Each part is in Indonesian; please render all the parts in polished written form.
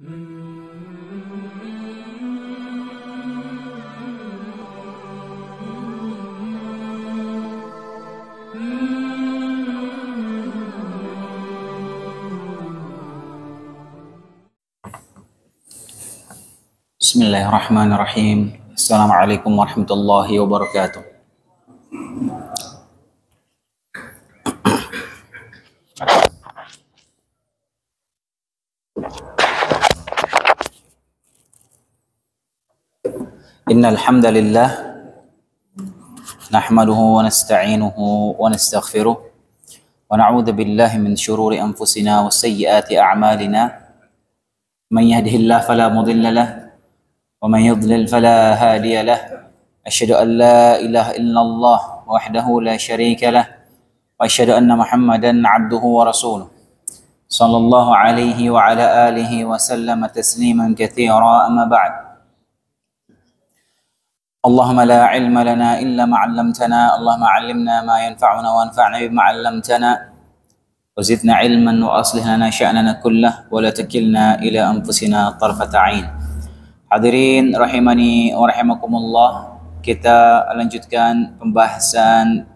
Bismillahirrahmanirrahim. Assalamualaikum warahmatullahi wabarakatuh. Innal hamdalillah nahmaduhu wa nasta'inuhu wa nastaghfiruh wa na'udzu billahi min shururi anfusina wa sayyiati a'malina. Man yahdihillahu fala mudilla lahu ومن يضلل فلا هادي له أشهد أن لا إله إلا الله وحده لا شريك له وأشهد أن محمدا عبده ورسوله صلى الله عليه وعلى آله وسلم تسليما كثيرا أما بعد اللهم لا علم لنا إلا ما علمتنا اللهم علمنا ما ينفعنا وانفعنا بما علمتنا وزدنا علما وأصلح لنا شأننا كله ولا تكلنا إلى أنفسنا طرفة عين. Hadirin rahimani wa rahimakumullah, kita lanjutkan pembahasan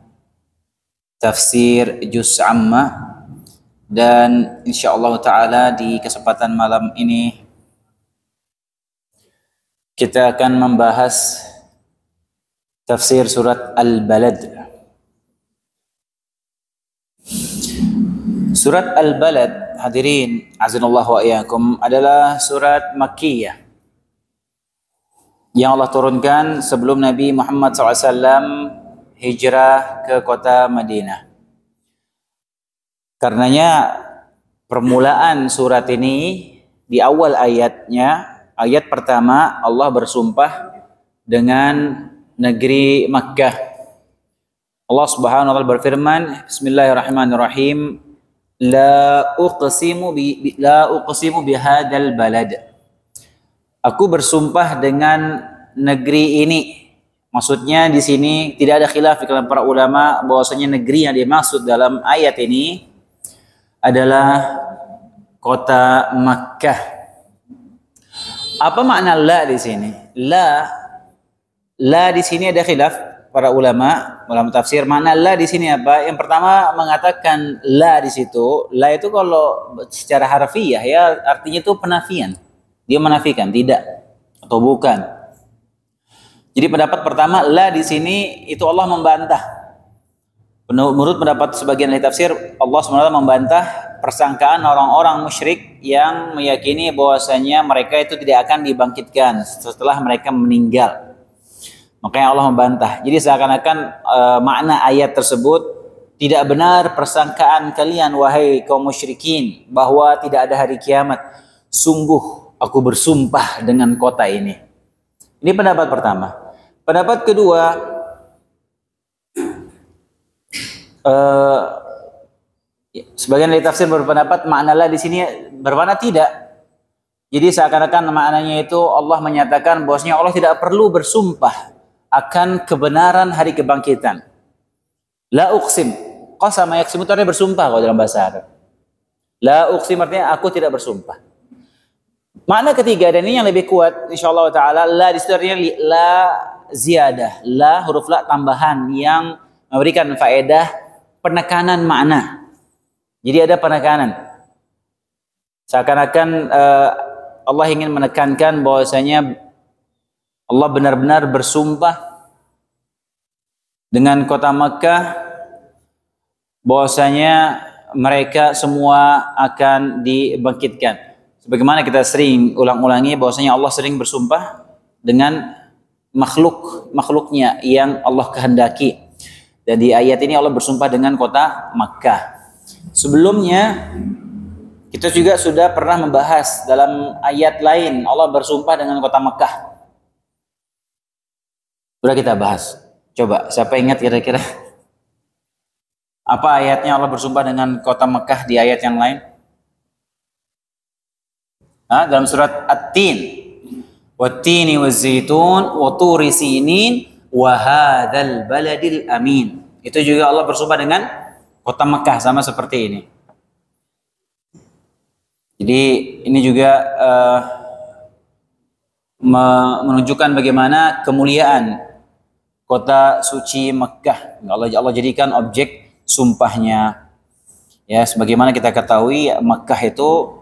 tafsir juz amma, dan insyaallah taala di kesempatan malam ini kita akan membahas tafsir surat Al-Balad. Surat Al-Balad, hadirin azanallahu wa iyyakum, adalah surat Makkiyah yang Allah turunkan sebelum Nabi Muhammad SAW hijrah ke kota Madinah. Karenanya permulaan surat ini di awal ayatnya, ayat pertama Allah bersumpah dengan negeri Makkah. Allah Subhanahu wa taala berfirman, Bismillahirrahmanirrahim, la uqsimu bihadzal balad. Aku bersumpah dengan negeri ini. Maksudnya di sini tidak ada khilaf di kalangan para ulama bahwasanya negeri yang dimaksud dalam ayat ini adalah kota Makkah. Apa makna la di sini? La di sini ada khilaf para ulama tafsir. Makna la di sini apa? Yang pertama mengatakan la di situ. La itu kalau secara harfiah ya artinya itu penafian. Dia menafikan, tidak atau bukan. Jadi pendapat pertama, la di sini itu Allah membantah. Menurut pendapat sebagian ahli tafsir, Allah SWT membantah persangkaan orang-orang musyrik yang meyakini bahwasanya mereka itu tidak akan dibangkitkan setelah mereka meninggal. Makanya Allah membantah. Jadi seakan-akan makna ayat tersebut, tidak benar persangkaan kalian wahai kaum musyrikin bahwa tidak ada hari kiamat. Sungguh aku bersumpah dengan kota ini. Ini pendapat pertama. Pendapat kedua, sebagian dari tafsir berpendapat makna la di sini bermakna tidak. Jadi seakan-akan maknanya itu Allah menyatakan bahwasanya Allah tidak perlu bersumpah akan kebenaran hari kebangkitan. La uqsim, qasama yaqsim itu artinya bersumpah kalau dalam bahasa Arab. La uqsim artinya aku tidak bersumpah. Makna ketiga, dan ini yang lebih kuat insyaallah taala, la di situ artinya la ziyadah, la huruf la tambahan yang memberikan faedah penekanan makna. Jadi ada penekanan. Seakan-akan Allah ingin menekankan bahwasanya Allah benar-benar bersumpah dengan kota Makkah bahwasanya mereka semua akan dibangkitkan. Sebagaimana kita sering ulang-ulangi bahwasanya Allah sering bersumpah dengan makhluknya yang Allah kehendaki. Dan di ayat ini Allah bersumpah dengan kota Makkah. Sebelumnya kita juga sudah pernah membahas dalam ayat lain Allah bersumpah dengan kota Makkah. Sudah kita bahas. Coba siapa ingat kira-kira apa ayatnya Allah bersumpah dengan kota Makkah di ayat yang lain? Dalam surat At-Tin, Wat-tini waz-zaitun wa turi sinin wa hadzal baladil amin. Itu juga Allah bersumpah dengan kota Mekah sama seperti ini. Jadi ini juga menunjukkan bagaimana kemuliaan kota suci Mekkah. Allah jadikan objek sumpahnya. Ya, sebagaimana kita ketahui Mekkah itu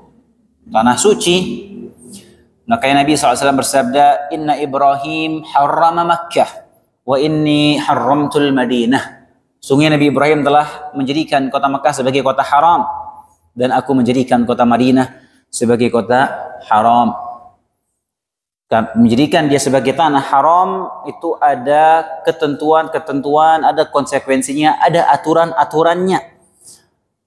tanah suci. Makanya Nabi SAW bersabda, Inna Ibrahim harrama Makkah, wa inni harramtul Madinah. Sungguh Nabi Ibrahim telah menjadikan kota Makkah sebagai kota haram, dan aku menjadikan kota Madinah sebagai kota haram. Menjadikan dia sebagai tanah haram itu ada ketentuan-ketentuan, ada konsekuensinya, ada aturan-aturannya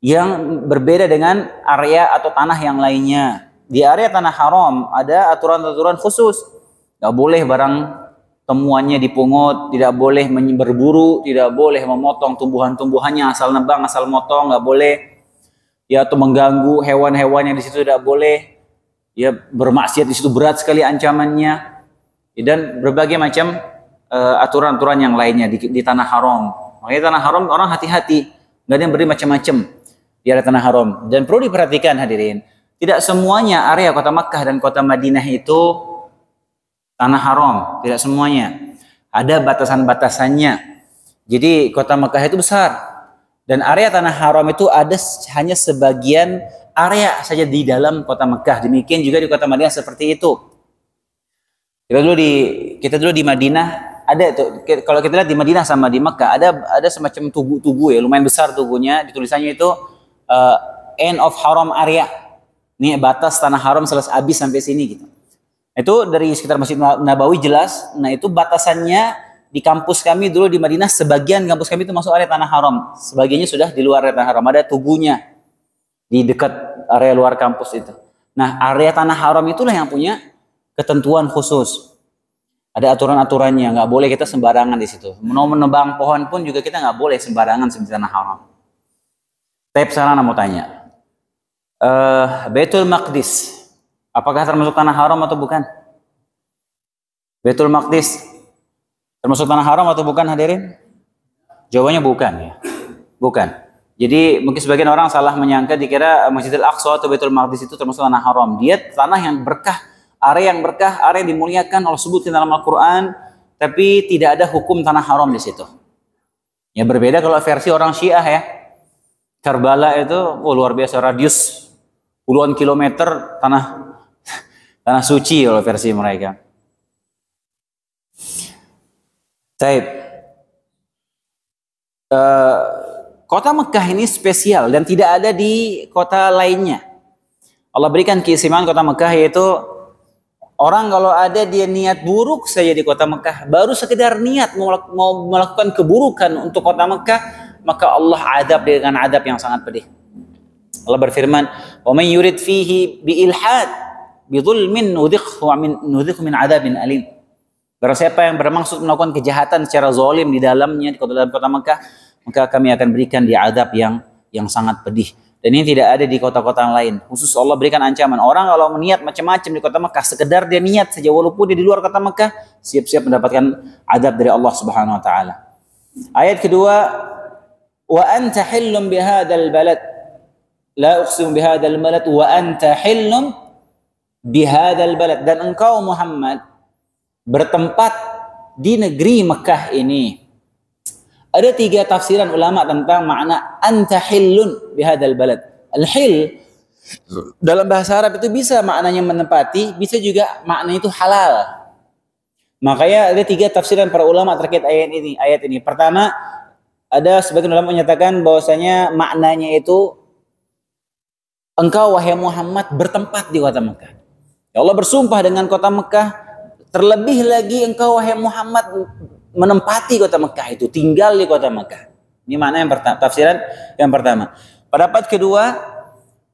yang berbeda dengan area atau tanah yang lainnya. Di area tanah haram ada aturan-aturan khusus. Tidak boleh barang temuannya dipungut, tidak boleh berburu, tidak boleh memotong tumbuhan-tumbuhannya asal nebang, asal motong, nggak boleh. Ya, atau mengganggu hewan-hewan yang di situ tidak boleh. Ya, bermaksiat di situ berat sekali ancamannya. Dan berbagai macam aturan-aturan yang lainnya di tanah haram. Makanya tanah haram orang hati-hati, nggak ada yang beri macam-macam di area tanah haram. Dan perlu diperhatikan hadirin, tidak semuanya area kota Makkah dan kota Madinah itu tanah haram, tidak semuanya. Ada batasan-batasannya. Jadi kota Makkah itu besar dan area tanah haram itu ada hanya sebagian area saja di dalam kota Makkah. Demikian juga di kota Madinah seperti itu. Kita dulu di Madinah ada tuh, kalau kita lihat di Madinah sama di Makkah ada semacam tugu ya, lumayan besar tugunya, ditulisannya itu end of haram area. Ini batas tanah haram selesai habis sampai sini gitu. Itu dari sekitar Masjid Nabawi jelas. Nah, itu batasannya di kampus kami dulu di Madinah, sebagian kampus kami itu masuk area tanah haram, sebagiannya sudah di luar area tanah haram. Ada tugunya di dekat area luar kampus itu. Nah, area tanah haram itulah yang punya ketentuan khusus. Ada aturan-aturannya, nggak boleh kita sembarangan di situ. Mau menebang pohon pun juga kita nggak boleh sembarangan di tanah haram. Tapi sekarang mau tanya, Baitul Maqdis, apakah termasuk tanah haram atau bukan? Baitul Maqdis termasuk tanah haram atau bukan hadirin? Jawabannya bukan ya. Bukan. Jadi mungkin sebagian orang salah menyangka, dikira Masjidil Aqsa atau Baitul Maqdis itu termasuk tanah haram. Dia tanah yang berkah, area yang berkah, area yang dimuliakan, Allah sebutkan dalam Al-Quran, tapi tidak ada hukum tanah haram di situ. Ya, berbeda kalau versi orang Syiah ya. Karbala itu luar biasa, radius puluhan kilometer tanah suci kalau versi mereka. Taib. Kota Mekah ini spesial dan tidak ada di kota lainnya. Allah berikan keistimewaan kota Mekah, yaitu orang kalau ada dia niat buruk saja di kota Mekah, baru sekedar niat mau melakukan keburukan untuk kota Mekah, maka Allah adab dengan adab yang sangat pedih. Allah berfirman, "Wa man yurid fihi bi ilhad bi dzulmin nudhiqhu min adzabin alim." Barang siapa yang bermaksud melakukan kejahatan secara zalim di dalamnya di dalam kota Mekah, maka kami akan berikan dia adab yang sangat pedih. Dan ini tidak ada di kota-kota lain. Khusus Allah berikan ancaman. Orang kalau meniat macam-macam di kota Mekah, sekedar dia niat saja walaupun dia di luar kota Mekah, siap-siap mendapatkan adab dari Allah Subhanahu wa taala. Ayat kedua, wa anta hillum bihadzal balad. La uqsimu bihadzal balad wa anta hillum bihadzal balad. Dan engkau Muhammad bertempat di negeri Mekah ini. Ada 3 tafsiran ulama tentang makna anta hillun bihadzal balad. Al-hil dalam bahasa Arab itu bisa maknanya menempati, bisa juga maknanya itu halal. Makanya ada 3 tafsiran para ulama terkait ayat ini. Pertama, ada sebagian ulama menyatakan bahwasanya maknanya itu engkau wahai Muhammad bertempat di kota Mekah. Ya Allah bersumpah dengan kota Mekah, terlebih lagi engkau wahai Muhammad menempati kota Mekah itu, tinggal di kota Mekah. Ini makna yang pertama, tafsiran yang pertama. Pendapat kedua,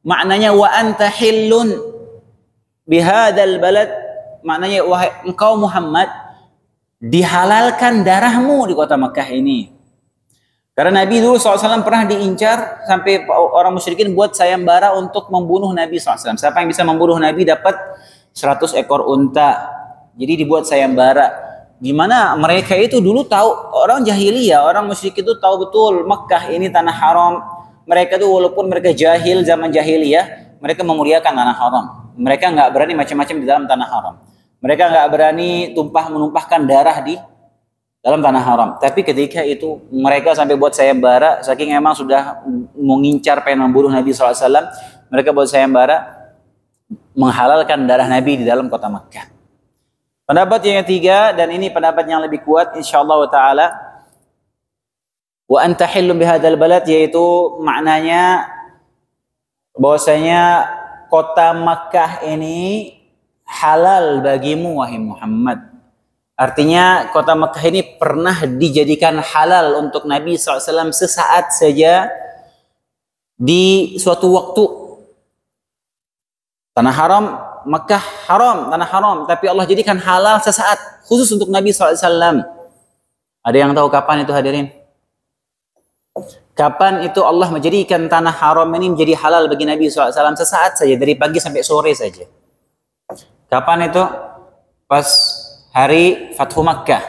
maknanya wa anta hillun bihadzal balad, maknanya wahai engkau Muhammad dihalalkan darahmu di kota Mekah ini. Karena Nabi dulu SAW pernah diincar sampai orang musyrikin buat sayembara untuk membunuh Nabi SAW. Siapa yang bisa membunuh Nabi dapat 100 ekor unta. Jadi dibuat sayembara. Gimana mereka itu dulu tahu, orang jahiliyah, orang musyrik itu tahu betul Mekah ini tanah haram. Mereka itu walaupun mereka jahil zaman jahiliyah, mereka memuliakan tanah haram. Mereka nggak berani macam-macam di dalam tanah haram. Mereka nggak berani menumpahkan darah di dalam tanah haram. Tapi ketika itu mereka sampai buat sayembara, saking emang sudah mengincar pengen membunuh Nabi SAW, mereka buat sayembara menghalalkan darah Nabi di dalam kota Makkah. Pendapat yang ketiga, dan ini pendapat yang lebih kuat insyaallah ta'ala, wa anta hillum bihadzal balad, yaitu maknanya bahwasanya kota Makkah ini halal bagimu wahai Muhammad. Artinya kota Makkah ini pernah dijadikan halal untuk Nabi SAW sesaat saja di suatu waktu. Tanah haram, Makkah haram, tanah haram, tapi Allah jadikan halal sesaat khusus untuk Nabi SAW. Ada yang tahu kapan itu hadirin? Kapan itu Allah menjadikan tanah haram ini menjadi halal bagi Nabi SAW sesaat saja, dari pagi sampai sore saja. Kapan itu? Pas hari Fathu Makkah.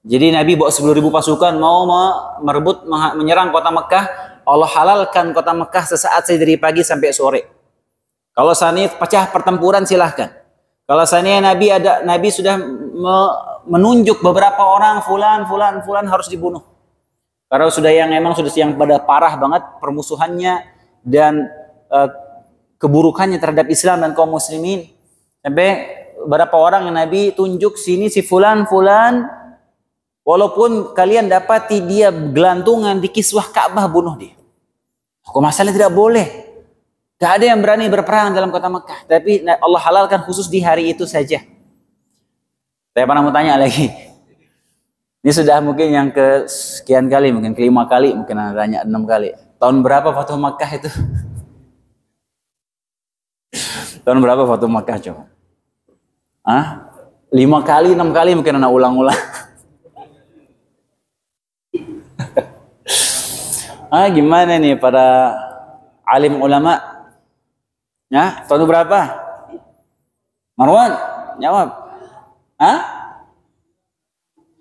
Jadi Nabi bawa 10.000 pasukan mau menyerang kota Makkah. Allah halalkan kota Makkah sesaat saja dari pagi sampai sore. Kalau seandainya pecah pertempuran silahkan. Kalau seandainya Nabi sudah menunjuk beberapa orang, fulan harus dibunuh. Karena sudah yang pada parah banget permusuhannya dan keburukannya terhadap Islam dan kaum muslimin. Sampai beberapa orang yang Nabi tunjuk sini si fulan, walaupun kalian dapati dia gelantungan di kiswah Ka'bah, bunuh dia. Kok masalah tidak boleh? Gak ada yang berani berperang dalam kota Makkah. Tapi Allah halalkan khusus di hari itu saja. Saya pernah mau tanya lagi. Ini sudah mungkin yang ke sekian kali, mungkin ke 5 kali, mungkin Anda tanya 6 kali. Tahun berapa Fathu Makkah itu? Tahun berapa Fathu Makkah coba? 5 kali, 6 kali mungkin Anda ulang-ulang. Gimana nih para alim ulama? Ya, tahun berapa? Marwan, jawab.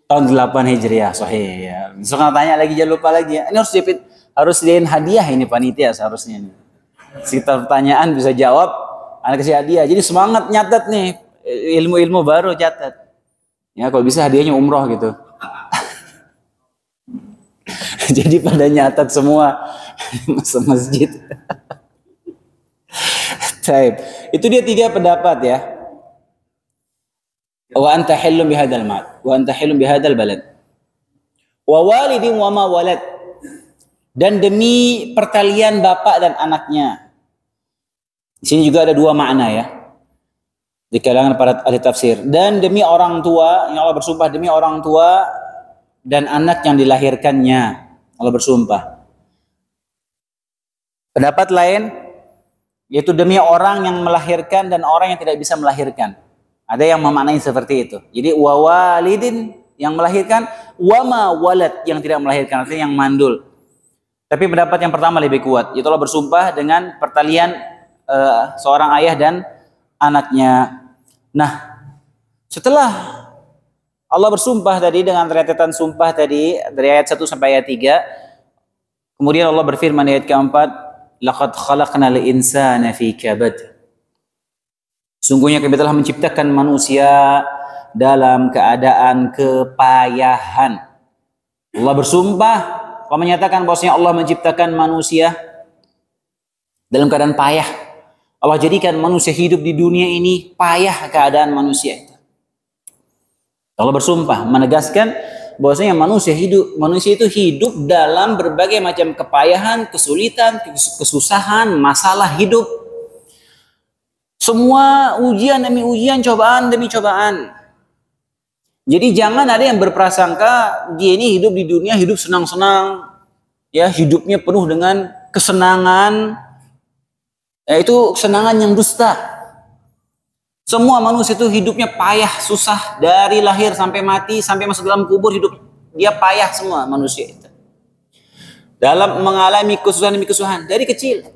Tahun 8 Hijriah, sahih ya. Besok tanya lagi, jangan lupa lagi ya. Ini harus sediain hadiah ini panitia seharusnya nih. Sekitar pertanyaan bisa jawab, Anda kasih hadiah. Jadi semangat nyatet nih, ilmu-ilmu baru catat. Ya, kalau bisa hadiahnya umroh gitu. Jadi pada nyatat semua masjid. Baik. Itu dia 3 pendapat ya. Wa anta hillum bihadzal balad. Wa walidin wa ma walad. Dan demi pertalian bapak dan anaknya. Di sini juga ada 2 makna ya. Di kalangan para ahli tafsir. Dan demi orang tua, yang Allah bersumpah demi orang tua dan anak yang dilahirkannya. Allah bersumpah. Pendapat lain, yaitu demi orang yang melahirkan dan orang yang tidak bisa melahirkan. Ada yang memaknai seperti itu. Jadi wa walidin yang melahirkan, wa ma walad yang tidak melahirkan, artinya yang mandul. Tapi pendapat yang pertama lebih kuat. Yaitu Allah bersumpah dengan pertalian seorang ayah dan anaknya. Nah, setelah Allah bersumpah tadi dengan rentetan sumpah tadi dari ayat 1 sampai ayat 3, kemudian Allah berfirman di ayat keempat, laqad khalaqnal insana fi kabad. Sungguhnya kami telah menciptakan manusia dalam keadaan kepayahan. Allah bersumpah, Allah menyatakan bahwasanya Allah menciptakan manusia dalam keadaan payah. Allah jadikan manusia hidup di dunia ini payah keadaan manusia itu. Allah bersumpah menegaskan bahwasanya manusia itu hidup dalam berbagai macam kepayahan, kesulitan, kesusahan, masalah hidup. Semua ujian demi ujian, cobaan demi cobaan. Jadi jangan ada yang berprasangka dia ini hidup di dunia hidup senang-senang, ya hidupnya penuh dengan kesenangan. Itu kesenangan yang dusta. Semua manusia itu hidupnya payah, susah dari lahir sampai mati, sampai masuk dalam kubur hidup dia payah semua manusia itu. Dalam mengalami kesusahan demi kesusahan dari kecil,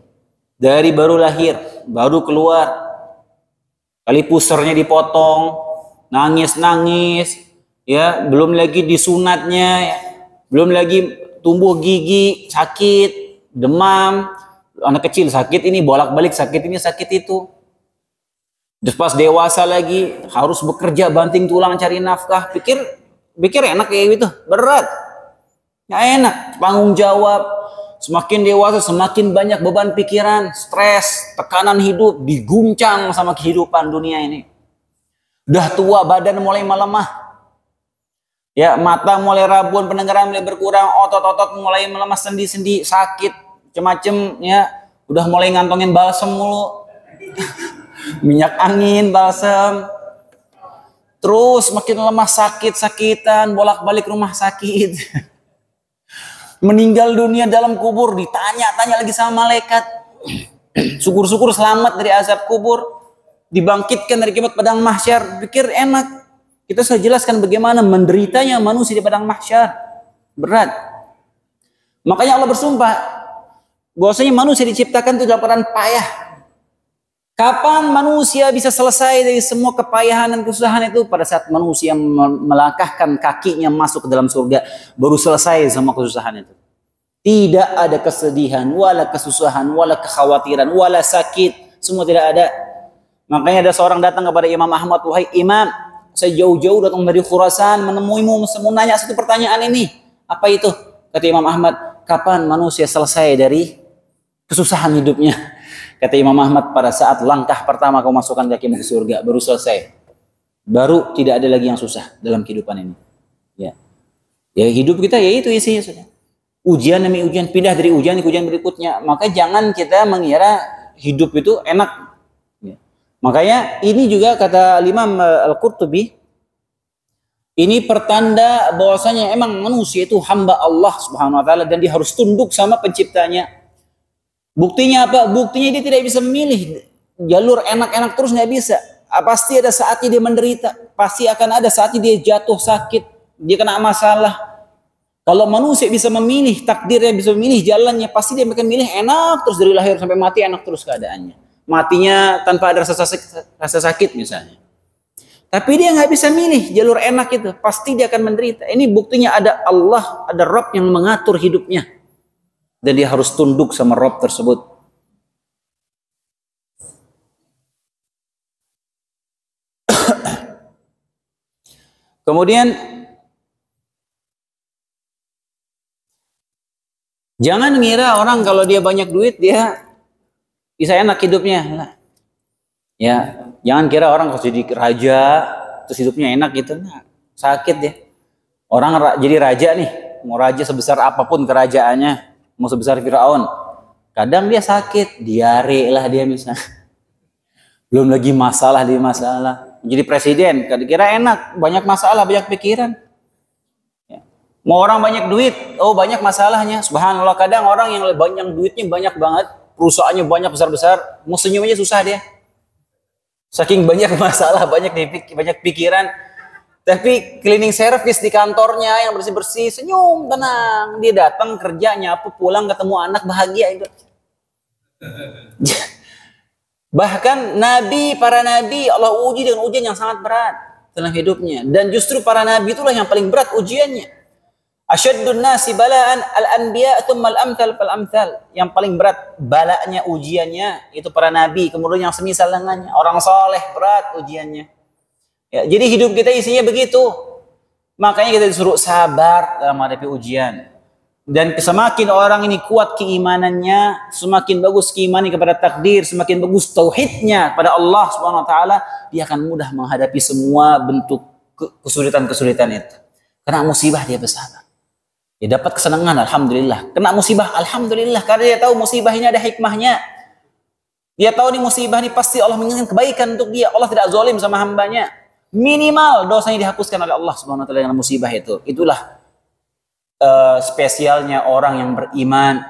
dari baru lahir, baru keluar, kali pusernya dipotong, nangis, ya belum lagi disunatnya, ya, belum lagi tumbuh gigi, sakit, demam, Anak kecil sakit ini, bolak-balik sakit ini, sakit itu. Terus pas dewasa lagi harus bekerja banting tulang cari nafkah. Pikir enak kayak gitu, berat. Nggak enak, tanggung jawab. Semakin dewasa semakin banyak beban pikiran, stres, tekanan hidup, diguncang sama kehidupan dunia ini. Udah tua, badan mulai melemah. Ya, mata mulai rabuan, pendengaran mulai berkurang, otot-otot mulai melemah, sendi-sendi sakit, macem-macem ya. Udah mulai ngantongin balsem mulu. Minyak angin, balsem. Terus makin lemah, sakit-sakitan, bolak-balik rumah sakit. Meninggal dunia dalam kubur, ditanya-tanya lagi sama malaikat. Syukur-syukur selamat dari azab kubur, dibangkitkan dari kiamat padang mahsyar. Pikir enak. Kita sudah jelaskan bagaimana menderitanya manusia di padang mahsyar. Berat. Makanya Allah bersumpah bahwasanya manusia diciptakan itu dalam keadaan payah. Kapan manusia bisa selesai dari semua kepayahan dan kesusahan itu? Pada saat manusia melangkahkan kakinya masuk ke dalam surga, baru selesai semua kesusahan itu. Tidak ada kesedihan, wala kesusahan, wala kekhawatiran, wala sakit, semua tidak ada. Makanya ada seorang datang kepada Imam Ahmad, wahai Imam, saya jauh-jauh datang dari Khurasan menemuimu, mau nanya satu pertanyaan ini. Apa itu? Kata Imam Ahmad, kapan manusia selesai dari kesusahan hidupnya? Kata Imam Ahmad, pada saat langkah pertama kau masukkan kakimu ke surga, baru selesai. Baru tidak ada lagi yang susah dalam kehidupan ini. Ya, ya hidup kita ya itu isinya sudah. Ujian demi ujian, pindah dari ujian ke ujian berikutnya. Maka jangan kita mengira hidup itu enak. Ya. Makanya ini juga kata Imam Al-Qurtubi, ini pertanda bahwasanya emang manusia itu hamba Allah Subhanahu wa taala dan dia harus tunduk sama penciptanya. Buktinya apa? Buktinya dia tidak bisa memilih jalur enak-enak terus, nggak bisa. Pasti ada saatnya dia menderita, pasti akan ada saatnya dia jatuh sakit, dia kena masalah. Kalau manusia bisa memilih takdirnya, bisa memilih jalannya, pasti dia akan milih enak terus dari lahir sampai mati, enak terus keadaannya. Matinya tanpa ada rasa sakit misalnya. Tapi dia nggak bisa milih jalur enak itu, pasti dia akan menderita. Ini buktinya ada Allah, ada Rabb yang mengatur hidupnya. Dan dia harus tunduk sama Rabb tersebut. Kemudian jangan ngira orang kalau dia banyak duit dia bisa enak hidupnya. Ya, jangan kira orang kalau jadi raja terus hidupnya enak gitu. Nah, sakit ya. Orang jadi raja nih, mau raja sebesar apapun kerajaannya, mau sebesar Firaun, kadang dia sakit, diare lah dia misalnya. Belum lagi masalah di masalah. Jadi presiden, kira enak, banyak masalah, banyak pikiran. Ya. Mau orang banyak duit, oh banyak masalahnya. Subhanallah, kadang orang yang banyak duitnya banyak banget, perusahaannya banyak besar-besar, mau senyum aja susah dia. Saking banyak masalah, banyak pikiran. Tapi cleaning service di kantornya yang bersih-bersih, senyum, tenang. Dia datang kerja, nyapu, pulang ketemu anak, bahagia itu. Bahkan para nabi Allah uji dengan ujian yang sangat berat dalam hidupnya. Dan justru para nabi itulah yang paling berat ujiannya. Asyaddun nasi bala'an al-anbiya tsumma al-amthal fal-amthal. Yang paling berat balanya, ujiannya itu para nabi, kemudian yang semisal dengannya, orang soleh, berat ujiannya. Ya, jadi hidup kita isinya begitu. Makanya kita disuruh sabar dalam menghadapi ujian. Dan semakin orang ini kuat keimanannya, semakin bagus keimanan kepada takdir, semakin bagus tauhidnya pada Allah Subhanahu wa taala, dia akan mudah menghadapi semua bentuk kesulitan-kesulitan itu. Kena musibah dia bersabar. Dia dapat kesenangan, alhamdulillah. Kena musibah, alhamdulillah, karena dia tahu musibah ini ada hikmahnya. Dia tahu nih musibah ini pasti Allah menginginkan kebaikan untuk dia. Allah tidak zalim sama hambanya. Minimal dosanya dihapuskan oleh Allah Subhanahu wa taala dengan musibah itu. Itulah spesialnya orang yang beriman.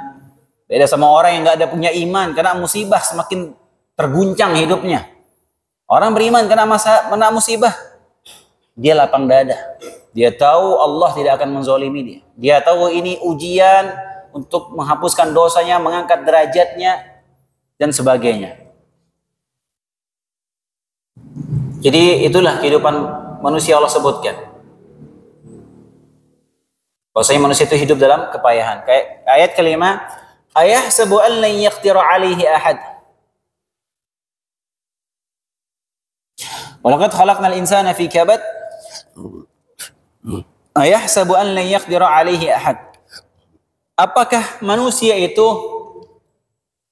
Beda sama orang yang nggak ada punya iman, karena musibah semakin terguncang hidupnya. Orang beriman kena musibah, dia lapang dada. Dia tahu Allah tidak akan menzalimi dia. Dia tahu ini ujian untuk menghapuskan dosanya, mengangkat derajatnya dan sebagainya. Jadi itulah kehidupan manusia Allah sebutkan. Bahwasanya manusia itu hidup dalam kepayahan. Kayak ayat kelima, Ayahsabu an lan yaqdira alaihi ahad. Walaqad khalaqnal insana fi kabad. Ayahsabu an lan yaqdira alaihi ahad. Apakah manusia itu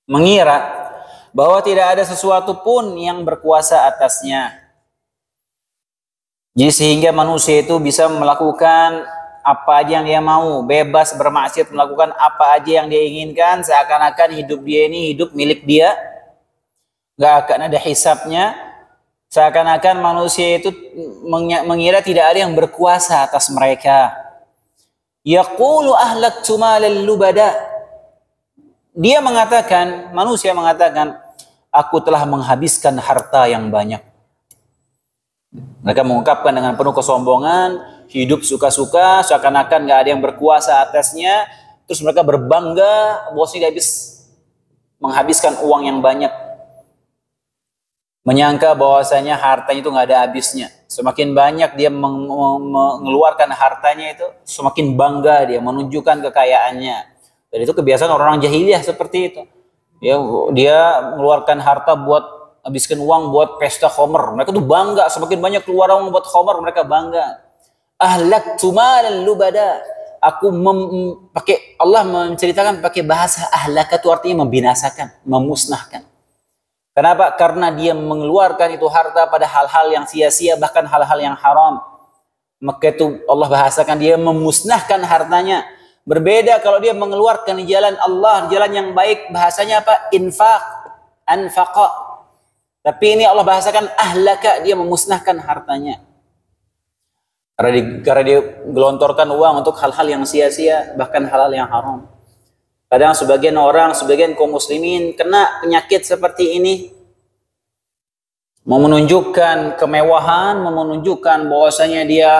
mengira bahwa tidak ada sesuatu pun yang berkuasa atasnya? Jadi sehingga manusia itu bisa melakukan apa aja yang dia mau, bebas bermaksiat, melakukan apa aja yang dia inginkan, seakan-akan hidup dia ini hidup milik dia, gak akan ada hisabnya, seakan-akan manusia itu mengira tidak ada yang berkuasa atas mereka. Yaqulu ahlaktu malal lubada. Dia mengatakan, manusia mengatakan, aku telah menghabiskan harta yang banyak. Mereka mengungkapkan dengan penuh kesombongan, hidup suka-suka, seakan-akan gak ada yang berkuasa atasnya. Terus mereka berbangga bahwasanya dia habis menghabiskan uang yang banyak. Menyangka bahwasanya hartanya itu gak ada habisnya. Semakin banyak dia mengeluarkan hartanya itu, semakin bangga dia menunjukkan kekayaannya. Dan itu kebiasaan orang-orang jahiliyah seperti itu. Ya, dia mengeluarkan harta buat habiskan uang buat pesta khamr. Mereka tuh bangga, semakin banyak keluar uang buat khamr, mereka bangga. Ahlaktu malal lubada. Aku pakai Allah menceritakan pakai bahasa ahlaka itu artinya membinasakan, memusnahkan. Kenapa? Karena dia mengeluarkan itu harta pada hal-hal yang sia-sia, bahkan hal-hal yang haram. Maka itu Allah bahasakan dia memusnahkan hartanya. Berbeda kalau dia mengeluarkan di jalan Allah, jalan yang baik, bahasanya apa? Infaq, anfaqa. Tapi ini Allah bahasakan ahlaka, dia memusnahkan hartanya. Karena dia gelontorkan uang untuk hal-hal yang sia-sia, bahkan hal-hal yang haram. Kadang sebagian orang, sebagian kaum muslimin kena penyakit seperti ini. Mau menunjukkan kemewahan, mau menunjukkan bahwasanya dia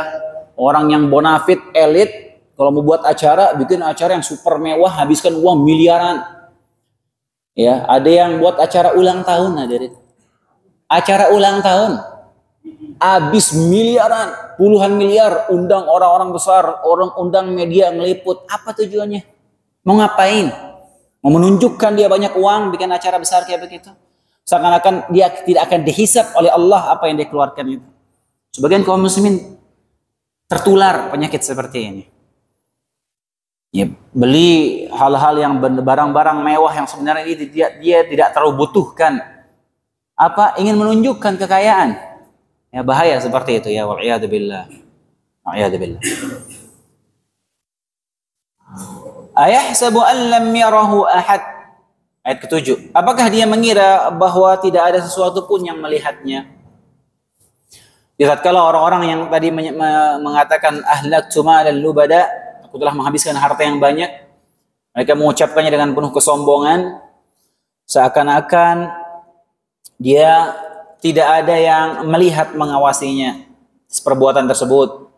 orang yang bonafit, elit. Kalau mau buat acara, bikin acara yang super mewah, habiskan uang miliaran. Ya, ada yang buat acara ulang tahun, hadirin. Acara ulang tahun, habis miliaran, puluhan miliar, undang orang-orang besar, undang media ngeliput. Apa tujuannya? Mau ngapain? Mau menunjukkan dia banyak uang, bikin acara besar kayak begitu. Seakan-akan dia tidak akan dihisab oleh Allah apa yang dia keluarkan itu. Sebagian kaum muslimin tertular penyakit seperti ini. Ya, beli hal-hal yang barang-barang mewah yang sebenarnya dia tidak terlalu butuhkan. Apa? Ingin menunjukkan kekayaan. Ya, bahaya seperti itu ya, wa'iyadzubillah. Wa'iyadzubillah. Ayahsabu an lam yarahu ahad. Ayat ke-7. Apakah dia mengira bahwa tidak ada sesuatu pun yang melihatnya? Di tatkala orang-orang yang tadi mengatakan ahlaktu malal lubada, aku telah menghabiskan harta yang banyak, mereka mengucapkannya dengan penuh kesombongan, seakan-akan dia tidak ada yang melihat mengawasinya perbuatan tersebut.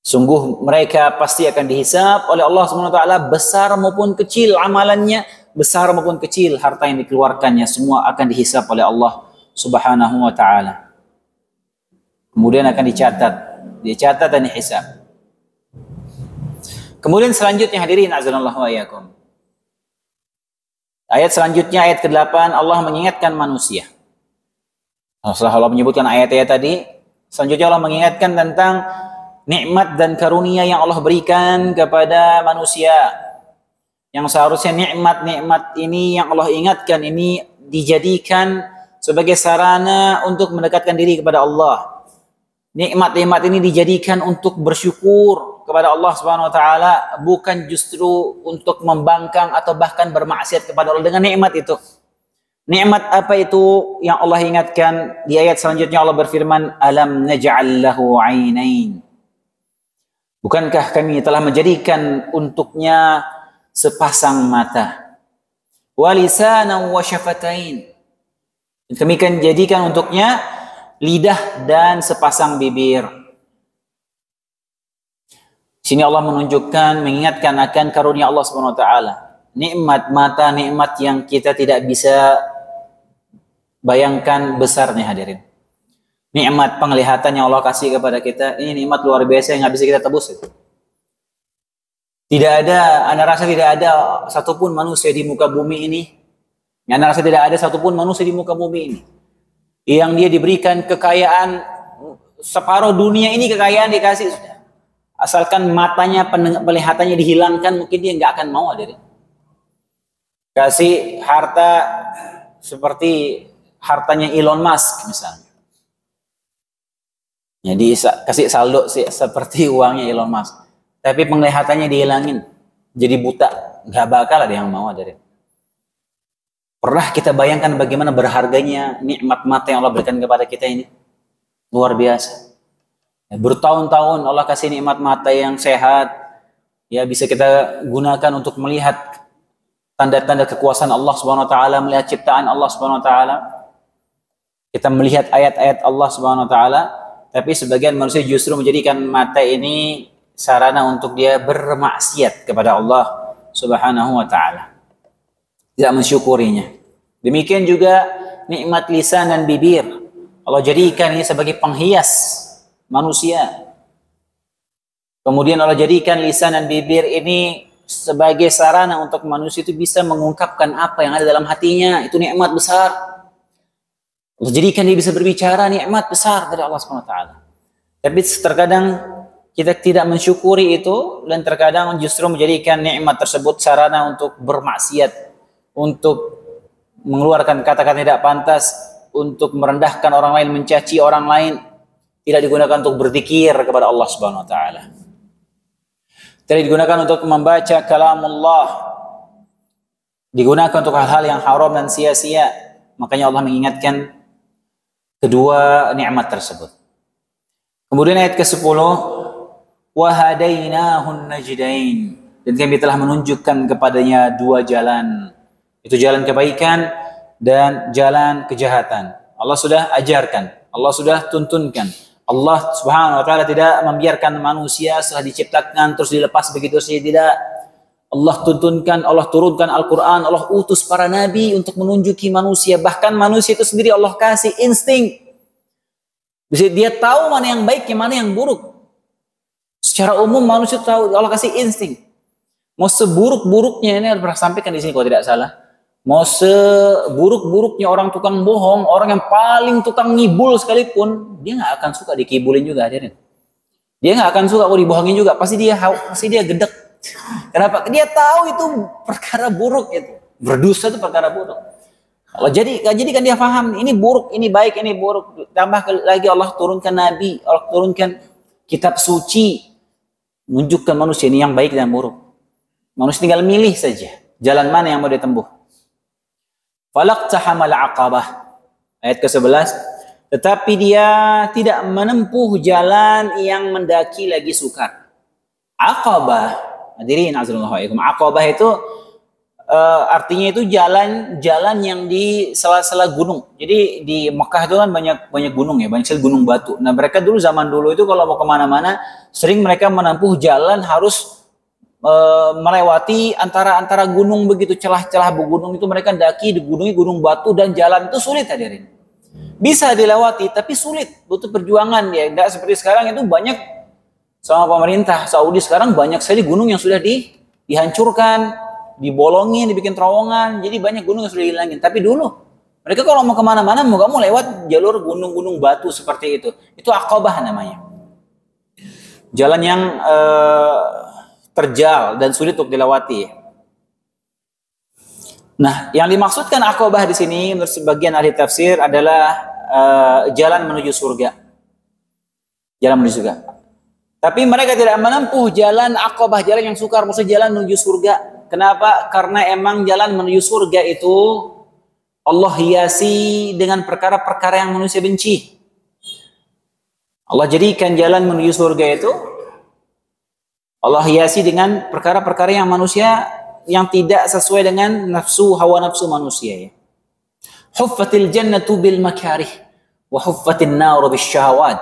Sungguh mereka pasti akan dihisab oleh Allah SWT, besar maupun kecil amalannya, besar maupun kecil harta yang dikeluarkannya, semua akan dihisab oleh Allah Subhanahu wa taala. Kemudian akan dicatat dan dihisab. Kemudian selanjutnya hadirin azanallahu wa iyyakum. Ayat selanjutnya, ayat ke-8, Allah mengingatkan manusia. Setelah Allah menyebutkan ayat-ayat tadi, selanjutnya Allah mengingatkan tentang nikmat dan karunia yang Allah berikan kepada manusia. Yang seharusnya nikmat-nikmat ini yang Allah ingatkan ini dijadikan sebagai sarana untuk mendekatkan diri kepada Allah. Nikmat-nikmat ini dijadikan untuk bersyukur kepada Allah Subhanahu wa taala, bukan justru untuk membangkang atau bahkan bermaksiat kepada Allah dengan nikmat itu. Nikmat apa itu yang Allah ingatkan? Di ayat selanjutnya Allah berfirman, alam naj'al lahu 'ainain. Bukankah kami telah menjadikan untuknya sepasang mata, wa lisanan wa syafatain. Kami akan jadikan untuknya lidah dan sepasang bibir. Sini Allah menunjukkan, mengingatkan akan karunia Allah Subhanahu wa taala. Nikmat mata, nikmat yang kita tidak bisa bayangkan besarnya hadirin. Nikmat penglihatan yang Allah kasih kepada kita, ini nikmat luar biasa yang nggak bisa kita tebus itu. Tidak ada, Anda rasa tidak ada satupun manusia di muka bumi ini. Anda rasa tidak ada satupun manusia di muka bumi ini yang dia diberikan kekayaan separuh dunia ini, kekayaan dikasih sudah. Asalkan matanya, penglihatannya dihilangkan, mungkin dia nggak akan mau ada. Kasih harta seperti hartanya Elon Musk misalnya. Jadi kasih saldo seperti uangnya Elon Musk. Tapi penglihatannya dihilangin, jadi buta, nggak bakal ada yang mau dari. Pernah kita bayangkan bagaimana berharganya nikmat mata yang Allah berikan kepada kita ini? Luar biasa. Bertahun-tahun Allah kasih nikmat mata yang sehat, ya bisa kita gunakan untuk melihat tanda-tanda kekuasaan Allah Subhanahu Wa Taala, melihat ciptaan Allah Subhanahu Wa Taala. Kita melihat ayat-ayat Allah Subhanahu Wa Taala, tapi sebagian manusia justru menjadikan mata ini sarana untuk dia bermaksiat kepada Allah Subhanahu wa taala. Tidak mensyukurinya. Demikian juga nikmat lisan dan bibir. Allah jadikan ini sebagai penghias manusia. Kemudian Allah jadikan lisan dan bibir ini sebagai sarana untuk manusia itu bisa mengungkapkan apa yang ada dalam hatinya. Itu nikmat besar. Allah jadikan dia bisa berbicara, nikmat besar dari Allah Subhanahu wa taala. Tapi terkadang kita tidak mensyukuri itu dan terkadang justru menjadikan nikmat tersebut sarana untuk bermaksiat, untuk mengeluarkan kata-kata tidak pantas, untuk merendahkan orang lain, mencaci orang lain, tidak digunakan untuk berzikir kepada Allah Subhanahu wa taala. Tidak digunakan untuk membaca kalamullah, digunakan untuk hal-hal yang haram dan sia-sia. Makanya Allah mengingatkan kedua nikmat tersebut. Kemudian ayat ke-10, wahadainahun najdain, dan kami telah menunjukkan kepadanya dua jalan, itu jalan kebaikan dan jalan kejahatan. Allah sudah ajarkan, Allah sudah tuntunkan. Allah Subhanahu wa taala tidak membiarkan manusia setelah diciptakan terus dilepas begitu saja, tidak. Allah tuntunkan, Allah turunkan Al-Quran, Allah utus para nabi untuk menunjuki manusia. Bahkan manusia itu sendiri Allah kasih insting. Dia tahu mana yang baik, mana yang buruk. Secara umum manusia tahu, Allah kasih insting. Mau seburuk-buruknya, ini harus pernah sampaikan di sini kalau tidak salah. Mau seburuk-buruknya orang tukang bohong, orang yang paling tukang ngibul sekalipun, dia nggak akan suka dikibulin juga, hadirin. Dia nggak akan suka kalau dibohongin juga, pasti dia gedek. Kenapa? Dia tahu itu perkara buruk itu. Berdosa itu perkara buruk. Allah jadikan dia paham, ini buruk, ini baik, ini buruk. Tambah lagi Allah turunkan nabi, Allah turunkan kitab suci, menunjukkan manusia ini yang baik dan buruk. Manusia tinggal milih saja jalan mana yang mau ditempuh. Falaqtahamal aqabah, ayat ke-11, tetapi dia tidak menempuh jalan yang mendaki lagi sukar. Aqabah, hadirin azallahu alaikum, aqabah itu artinya itu jalan yang di sela-sela gunung. Jadi di Mekah itu kan banyak gunung ya, banyak sekali gunung batu. Nah mereka zaman dulu itu kalau mau kemana-mana sering mereka menempuh jalan harus melewati antara gunung begitu, celah-celah gunung itu mereka daki, digunungi gunung batu dan jalan itu sulit hadirin. Bisa dilewati tapi sulit, butuh perjuangan ya. Enggak seperti sekarang itu banyak sama pemerintah Saudi sekarang banyak sekali gunung yang sudah dihancurkan, dibolongin, dibikin terowongan, jadi banyak gunung yang sudah dihilangin. Tapi dulu mereka kalau mau kemana-mana mau kamu lewat jalur gunung-gunung batu seperti itu Aqabah namanya. Jalan yang terjal dan sulit untuk dilewati. Nah, yang dimaksudkan Aqabah di sini menurut sebagian ahli tafsir adalah jalan menuju surga. Jalan menuju surga. Tapi mereka tidak menempuh jalan Aqabah, jalan yang sukar, maksudnya jalan menuju surga. Kenapa? Karena emang jalan menuju surga itu Allah hiasi dengan perkara-perkara yang manusia benci. Allah jadikan jalan menuju surga itu Allah hiasi dengan perkara-perkara yang manusia yang tidak sesuai dengan hawa nafsu manusia ya. Huffatil jannatu bil makarih wa huffatin naru bis syahawat.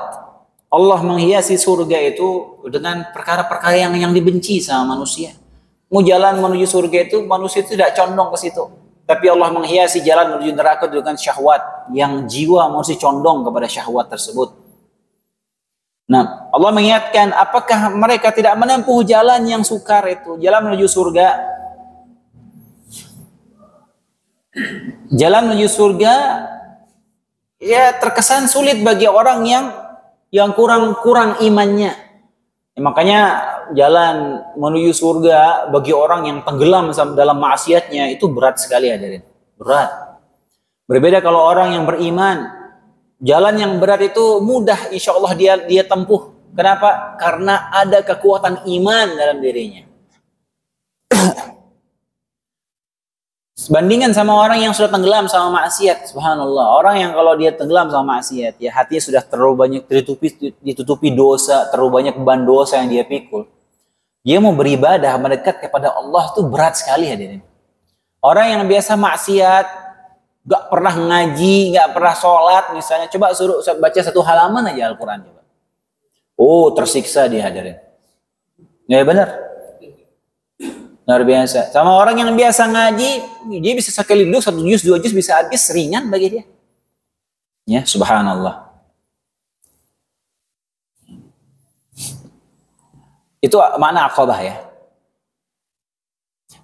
Allah menghiasi surga itu dengan perkara-perkara yang dibenci sama manusia. Mau jalan menuju surga itu manusia itu tidak condong ke situ. Tapi Allah menghiasi jalan menuju neraka dengan syahwat yang jiwa manusia condong kepada syahwat tersebut. Nah, Allah mengingatkan, apakah mereka tidak menempuh jalan yang sukar itu, jalan menuju surga? Jalan menuju surga ya terkesan sulit bagi orang yang kurang imannya. Ya, makanya jalan menuju surga bagi orang yang tenggelam dalam maksiatnya itu berat sekali, hadirin. Berat. Berbeda kalau orang yang beriman, jalan yang berat itu mudah, insya Allah dia tempuh. Kenapa? Karena ada kekuatan iman dalam dirinya. Bandingkan sama orang yang sudah tenggelam sama maksiat, subhanallah. Orang yang kalau dia tenggelam sama maksiat, ya hatinya sudah terlalu banyak ditutupi dosa, terlalu banyak beban dosa yang dia pikul. Dia mau beribadah, mendekat kepada Allah itu berat sekali, hadirin. Orang yang biasa maksiat, gak pernah ngaji, gak pernah sholat misalnya, coba suruh baca satu halaman aja Al-Quran, coba. Oh, tersiksa dia, hadirin. Ya benar. Luar biasa. Sama orang yang biasa ngaji, dia bisa sekali duduk 1 juz 2 juz bisa habis ringan bagi dia. Ya, subhanallah. Itu makna aqabah ya.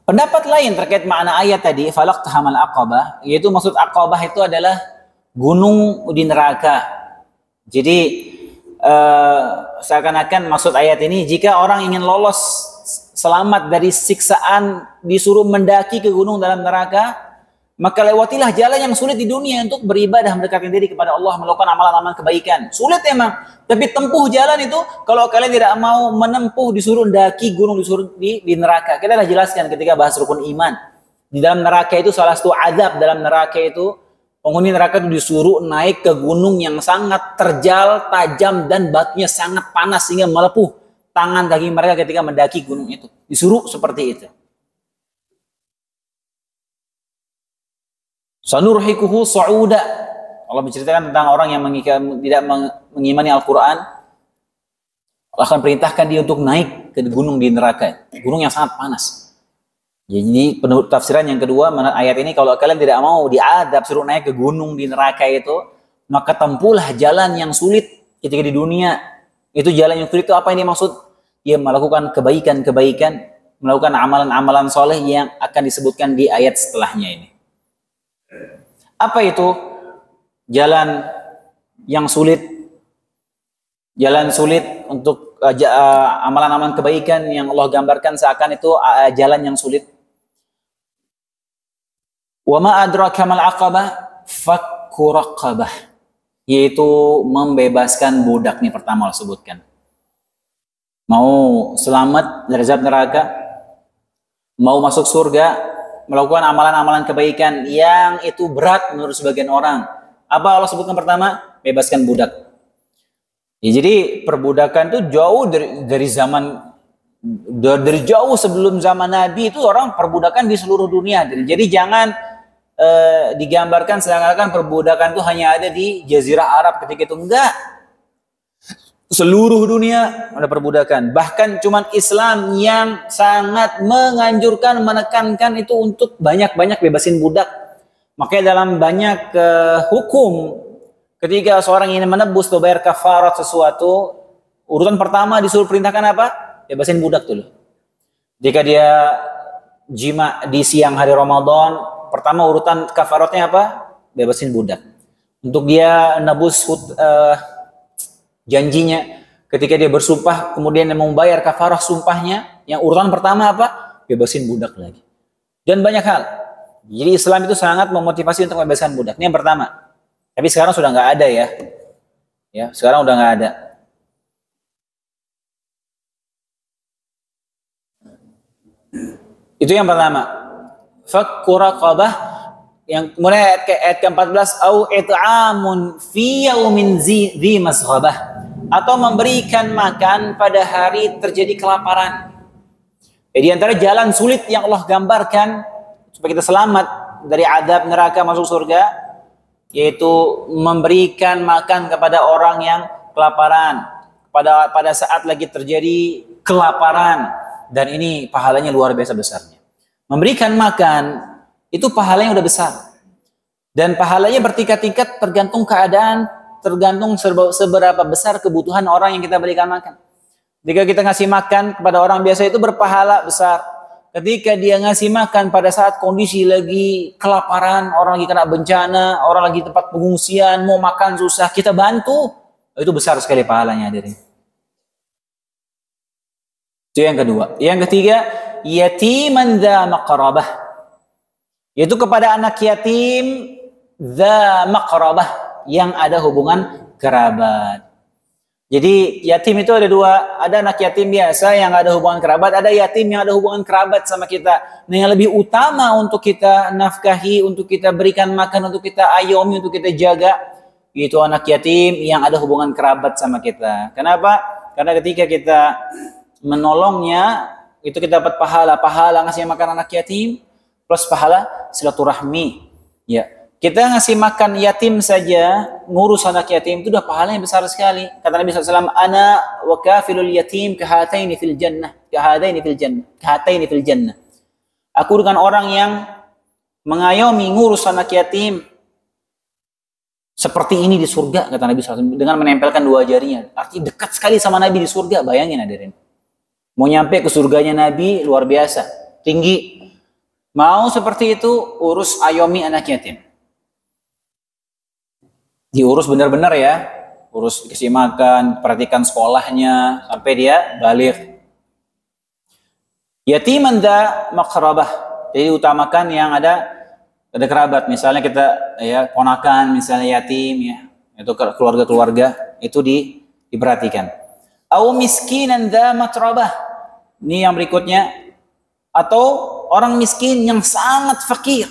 Pendapat lain terkait makna ayat tadi, falaqtahamal aqabah, yaitu maksud aqabah itu adalah gunung di neraka. Jadi seakan-akan maksud ayat ini, jika orang ingin lolos selamat dari siksaan disuruh mendaki ke gunung dalam neraka, maka lewatilah jalan yang sulit di dunia untuk beribadah, mendekatkan diri kepada Allah, melakukan amalan-amalan kebaikan. Sulit emang, tapi tempuh jalan itu. Kalau kalian tidak mau menempuh, disuruh mendaki gunung, disuruh di neraka. Kita sudah jelaskan ketika bahas rukun iman. Di dalam neraka itu salah satu azab dalam neraka itu, penghuni neraka itu disuruh naik ke gunung yang sangat terjal, tajam, dan batunya sangat panas sehingga melepuh tangan kaki mereka ketika mendaki gunung itu. Disuruh seperti itu. Sanurhikuhu sa'uda. Allah menceritakan tentang orang yang tidak mengimani Al-Quran. Allah akan perintahkan dia untuk naik ke gunung di neraka. Gunung yang sangat panas. Jadi penurut tafsiran yang kedua, ayat ini, kalau kalian tidak mau diadab, suruh naik ke gunung di neraka itu, maka tempuhlah jalan yang sulit ketika di dunia. Itu jalan yang sulit itu apa yang dimaksud? Dia melakukan kebaikan-kebaikan, melakukan amalan-amalan soleh yang akan disebutkan di ayat setelahnya ini. Apa itu jalan yang sulit? Jalan sulit untuk amalan-amalan kebaikan yang Allah gambarkan seakan itu jalan yang sulit. Wa ma adraka mal aqabah, fakku raqabah, yaitu membebaskan budak. Nih pertama Allah sebutkan. Mau selamat dari azab neraka, mau masuk surga, melakukan amalan-amalan kebaikan yang itu berat menurut sebagian orang. Apa Allah sebutkan pertama? Bebaskan budak. Ya, jadi perbudakan itu jauh dari zaman, dari jauh sebelum zaman Nabi itu orang perbudakan di seluruh dunia. Jadi jangan digambarkan seakan-akan perbudakan itu hanya ada di Jazirah Arab ketika itu. Enggak. Seluruh dunia ada perbudakan. Bahkan cuman Islam yang sangat menganjurkan, menekankan itu untuk banyak-banyak bebasin budak. Makanya dalam banyak hukum, ketika seorang ingin menebus atau bayar kafarat sesuatu, urutan pertama disuruh perintahkan apa? Bebasin budak dulu. Jika dia jima di siang hari Ramadan, pertama urutan kafaratnya apa? Bebasin budak. Untuk dia nebus janjinya, ketika dia bersumpah kemudian mau membayar kafarah sumpahnya, yang urutan pertama apa? Bebasin budak lagi. Dan banyak hal. Jadi Islam itu sangat memotivasi untuk membebaskan budak. Ini yang pertama. Tapi sekarang sudah nggak ada ya. Ya, sekarang udah nggak ada. Itu yang pertama. Fakku raqabah. Yang kemudian ayat ke-14, au it'amun fi yaumin dzi masghabah, atau memberikan makan pada hari terjadi kelaparan. Jadi antara jalan sulit yang Allah gambarkan supaya kita selamat dari azab neraka masuk surga, yaitu memberikan makan kepada orang yang kelaparan pada saat lagi terjadi kelaparan, dan ini pahalanya luar biasa besarnya. Memberikan makan itu pahalanya udah besar. Dan pahalanya bertingkat-tingkat tergantung keadaan tergantung seberapa besar kebutuhan orang yang kita berikan makan. Jika kita ngasih makan kepada orang biasa itu berpahala besar. Ketika dia ngasih makan pada saat kondisi lagi kelaparan, orang lagi kena bencana, orang lagi tempat pengungsian, mau makan susah, kita bantu, itu besar sekali pahalanya, hadirin. Itu yang kedua. Yang ketiga, yatiman dza maqrabah. Yaitu kepada anak yatim dza maqrabah, yang ada hubungan kerabat. Jadi yatim itu ada dua, ada anak yatim biasa yang ada hubungan kerabat, ada yatim yang ada hubungan kerabat sama kita. Nah, yang lebih utama untuk kita nafkahi, untuk kita berikan makan, untuk kita ayomi, untuk kita jaga, itu anak yatim yang ada hubungan kerabat sama kita. Kenapa? Karena ketika kita menolongnya, itu kita dapat pahala ngasih makan anak yatim, plus pahala silaturahmi. Ya. Kita ngasih makan yatim saja, ngurus anak yatim itu udah pahalanya besar sekali. Kata Nabi SAW, ana wa kafilul yatim kahataini fil jannah, kahataini fil jannah. Aku dengan orang yang mengayomi ngurus anak yatim seperti ini di surga, kata Nabi SAW, dengan menempelkan dua jarinya. Artinya dekat sekali sama Nabi di surga, bayangin hadirin. Mau nyampe ke surganya Nabi luar biasa, tinggi. Mau seperti itu, urus ayomi anak yatim. Diurus benar-benar ya, urus kasih makan, perhatikan sekolahnya sampai dia balik. Yatiman dza maqrabah, jadi utamakan yang ada kerabat. Misalnya kita ya ponakan, misalnya yatim ya, itu keluarga-keluarga itu diperhatikan. Au miskinan dza matrabah, ini yang berikutnya, atau orang miskin yang sangat fakir.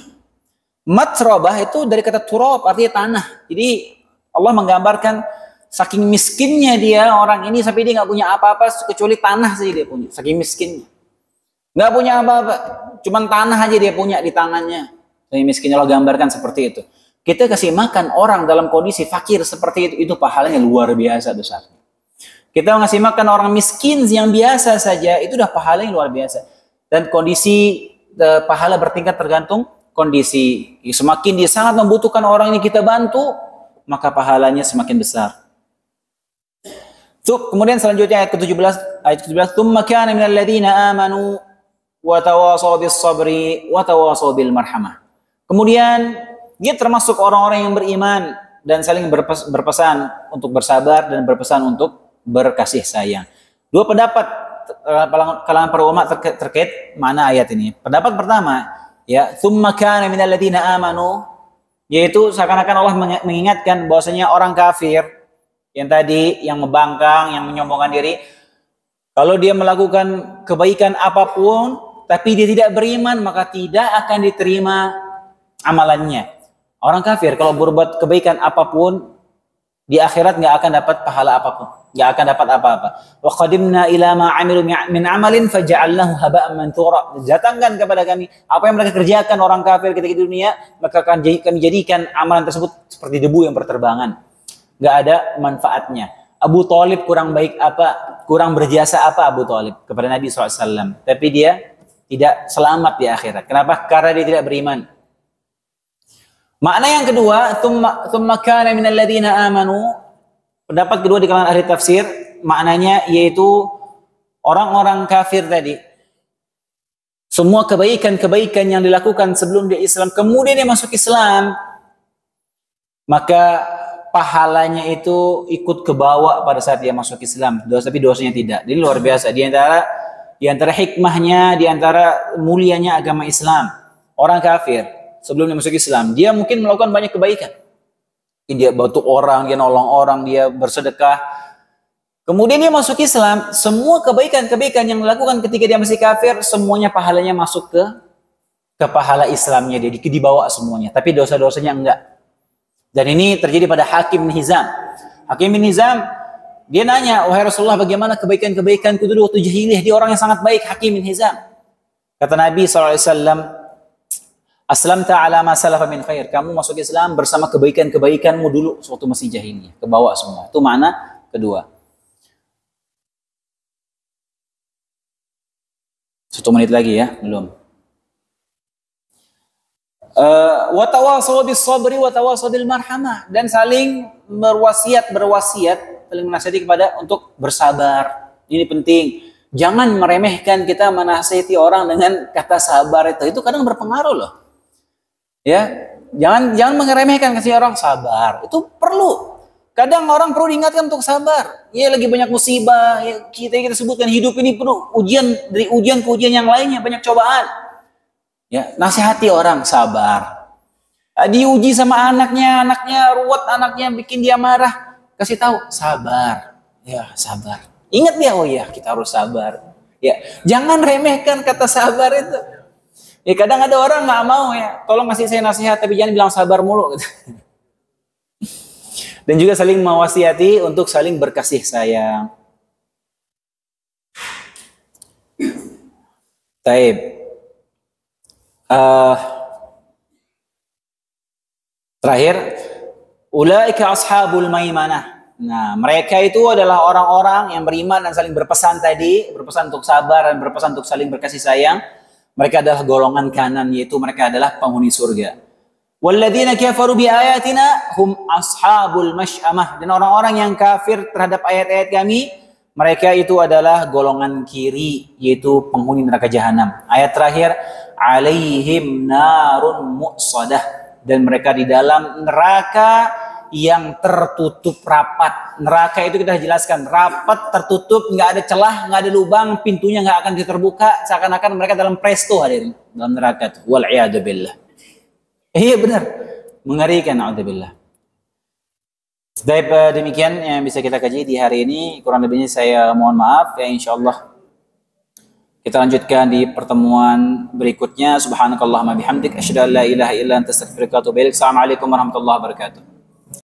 Matrabah itu dari kata turab, artinya tanah. Jadi Allah menggambarkan saking miskinnya dia orang ini sampai dia nggak punya apa-apa kecuali tanah saja dia punya. Saking miskinnya, nggak punya apa-apa, cuman tanah aja dia punya di tangannya. Saking miskinnya Allah gambarkan seperti itu. Kita kasih makan orang dalam kondisi fakir seperti itu pahalanya luar biasa besar. Kita ngasih makan orang miskin yang biasa saja itu udah pahalanya luar biasa. Dan kondisi pahala bertingkat tergantung kondisi. Semakin dia sangat membutuhkan orang ini kita bantu, maka pahalanya semakin besar. Kemudian selanjutnya ayat ke-17, "Tsumma kana minal ladzina amanu wa tawasaw bis sabri wa tawasaw bil marhamah." Kemudian dia termasuk orang-orang yang beriman dan saling berpesan untuk bersabar dan berpesan untuk berkasih sayang. Dua pendapat kalangan para ulama terkait mana ayat ini. Pendapat pertama, ya, "Tsumma kana minal ladzina amanu", yaitu seakan-akan Allah mengingatkan bahwasanya orang kafir yang tadi, yang membangkang, yang menyombongkan diri, kalau dia melakukan kebaikan apapun, tapi dia tidak beriman, maka tidak akan diterima amalannya. Orang kafir kalau berbuat kebaikan apapun, di akhirat nggak akan dapat pahala apapun, nggak akan dapat apa-apa. Wa qadimna ila ma 'amilu min amalin faja'alnahu haba'an manthura. Datangkan kepada kami apa yang mereka kerjakan orang kafir ketika di dunia, maka kami jadikan amalan tersebut seperti debu yang berterbangan. Nggak ada manfaatnya. Abu Thalib kurang baik apa, kurang berjasa apa Abu Thalib kepada Nabi SAW. Tapi dia tidak selamat di akhirat. Kenapa? Karena dia tidak beriman. Makna yang kedua, tsumma kana minal ladzina amanu. Pendapat kedua di kalangan ahli tafsir, maknanya yaitu orang-orang kafir tadi. Semua kebaikan-kebaikan yang dilakukan sebelum dia Islam, kemudian dia masuk Islam, maka pahalanya itu ikut kebawa pada saat dia masuk Islam. Tapi dosanya tidak. Jadi luar biasa. Di antara hikmahnya, di antara mulianya agama Islam, orang kafir sebelum dia masuk Islam, dia mungkin melakukan banyak kebaikan. Dia bantu orang, dia nolong orang, dia bersedekah. Kemudian dia masuk Islam, semua kebaikan-kebaikan yang dilakukan ketika dia masih kafir, semuanya pahalanya masuk ke pahala Islamnya, dia dibawa semuanya. Tapi dosa-dosanya enggak. Dan ini terjadi pada Hakim bin Hizam. Hakim bin Hizam, dia nanya, "Wahai Rasulullah, bagaimana kebaikan-kebaikanku dulu waktu jahiliyah?" Dia orang yang sangat baik, Hakim bin Hizam. Kata Nabi SAW, "Aslamta ala ma salafa min khair." Kamu masuk Islam bersama kebaikan-kebaikanmu dulu waktu masih jahiliyah, kebawa semua. Itu makna kedua. 1 menit lagi ya, belum. Wa tawasaw bis sabri wa tawasaw bil marhamah, dan saling berwasiat saling menasihati kepada untuk bersabar. Ini penting. Jangan meremehkan kita menasihati orang dengan kata sabar itu. Itu kadang berpengaruh loh. Ya, jangan meremehkan kasih orang sabar. Itu perlu. Kadang orang perlu diingatkan untuk sabar. Ya, lagi banyak musibah. Ya, kita sebutkan hidup ini penuh ujian, dari ujian ke ujian yang lainnya, banyak cobaan. Ya, nasihati orang sabar. Diuji sama anaknya ruwet, anaknya bikin dia marah, kasih tahu sabar. Ya, sabar. Ingat dia, oh ya, kita harus sabar. Ya, jangan remehkan kata sabar itu. Ya, kadang ada orang nggak mau ya, tolong kasih saya nasihat tapi jangan bilang sabar mulu. Dan juga saling mewasiati untuk saling berkasih sayang. Taib. Terakhir, ulaika ashabul maimanah. Nah, mereka itu adalah orang-orang yang beriman dan saling berpesan tadi, berpesan untuk sabar dan berpesan untuk saling berkasih sayang. Mereka adalah golongan kanan, yaitu mereka adalah penghuni surga. Walladzina kafaru bi ayatina hum ashabul masy'amah. Dan orang-orang yang kafir terhadap ayat-ayat kami, mereka itu adalah golongan kiri, yaitu penghuni neraka jahanam. Ayat terakhir, alaihim narun mu'sadah. Dan mereka di dalam neraka yang tertutup rapat. Neraka itu kita jelaskan, rapat, tertutup, nggak ada celah, nggak ada lubang, pintunya nggak akan terbuka, seakan-akan mereka dalam presto hadirin dalam neraka itu. Wal'iyadu billah. Iya benar, mengerikan. A'udzubillah. Baik, demikian yang bisa kita kaji di hari ini. Kurang lebihnya saya mohon maaf ya, insyaallah kita lanjutkan di pertemuan berikutnya. Subhanakallahumma bihamdik asyhadu an la ilaha illa anta astaghfiruka wa atubu ilaik. Assalamualaikum warahmatullahi wabarakatuh.